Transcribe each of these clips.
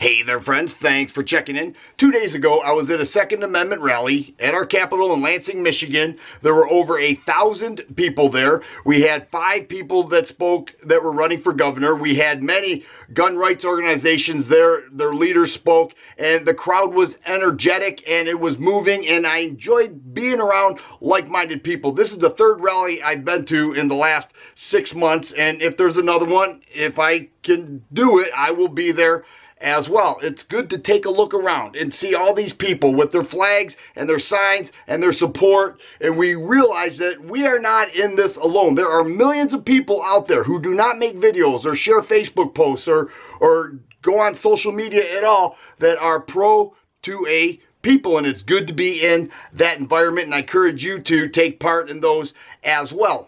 Hey there, friends. Thanks for checking in. 2 days ago, I was at a Second Amendment rally at our Capitol in Lansing, Michigan. There were over 1,000 people there. We had 5 people that spoke that were running for governor. We had many gun rights organizations there. Their leaders spoke, and the crowd was energetic, and it was moving, and I enjoyed being around like-minded people. This is the 3rd rally I've been to in the last 6 months, and if there's another one, if I can do it, I will be there as well. It's good to take a look around and see all these people with their flags and their signs and their support, and we realize that we are not in this alone. There are millions of people out there who do not make videos or share Facebook posts or go on social media at all that are pro 2A people, and it's good to be in that environment, and I encourage you to take part in those as well.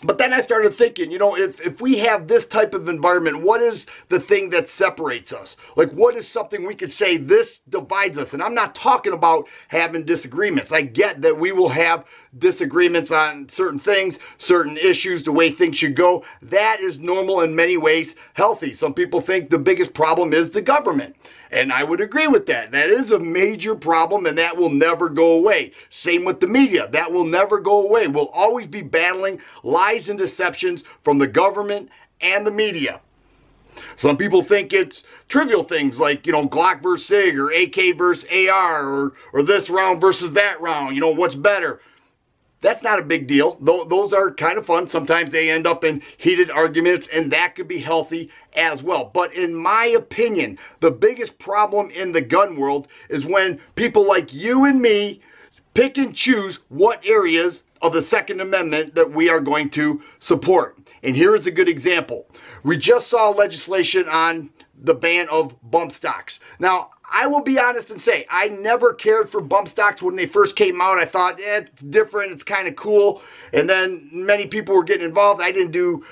But then I started thinking, you know, if we have this type of environment, what is the thing that separates us? Like, what is something we could say this divides us? And I'm not talking about having disagreements. I get that we will have disagreements on certain things, certain issues, the way things should go. That is normal, in many ways healthy. Some people think the biggest problem is the government. And I would agree with that. That is a major problem, and that will never go away. Same with the media. That will never go away. We'll always be battling lies and deceptions from the government and the media. Some people think it's trivial things like, you know, Glock versus SIG or AK versus AR or this round versus that round. You know, what's better? That's not a big deal. Those are kind of fun. Sometimes they end up in heated arguments, and that could be healthy as well. But in my opinion, the biggest problem in the gun world is when people like you and me pick and choose what areas of the Second Amendment that we are going to support. And here is a good example. We just saw legislation on the ban of bump stocks. Now, I will be honest and say, I never cared for bump stocks when they first came out. I thought, it's different, it's kind of cool. And then many people were getting involved. I didn't do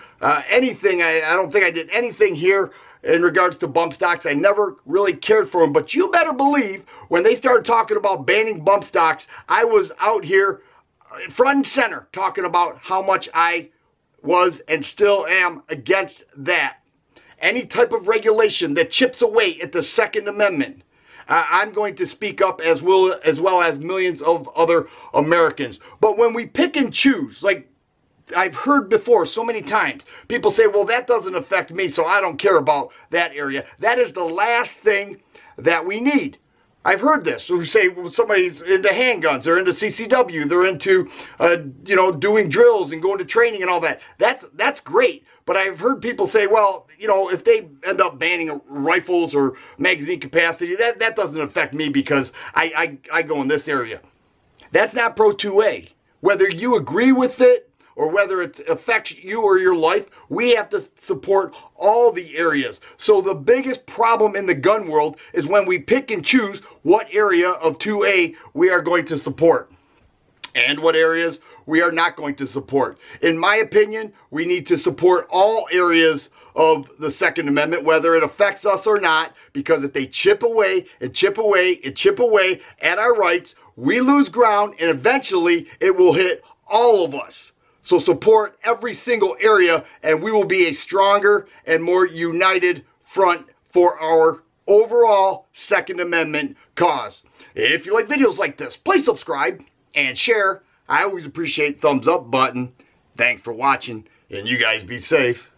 anything. I don't think I did anything here in regards to bump stocks. I never really cared for them. But you better believe when they started talking about banning bump stocks, I was out here front and center talking about how much I was and still am against that. Any type of regulation that chips away at the Second Amendment, I'm going to speak up as well as millions of other Americans. But when we pick and choose, like I've heard before so many times, people say, well, that doesn't affect me, so I don't care about that area. That is the last thing that we need. I've heard this. So we say, well, somebody's into handguns, they're into CCW, they're into, you know, doing drills and going to training and all that. That's great. But I've heard people say, well, you know, if they end up banning rifles or magazine capacity, that doesn't affect me because I go in this area. That's not pro 2A. Whether you agree with it or whether it affects you or your life, we have to support all the areas. So the biggest problem in the gun world is when we pick and choose what area of 2A we are going to support and what areas we are not going to support. In my opinion, we need to support all areas of the Second Amendment, whether it affects us or not, because if they chip away and chip away and chip away at our rights, we lose ground, and eventually it will hit all of us. So support every single area, and we will be a stronger and more united front for our overall Second Amendment cause. If you like videos like this, please subscribe and share. I always appreciate thumbs up button. Thanks for watching, and you guys be safe.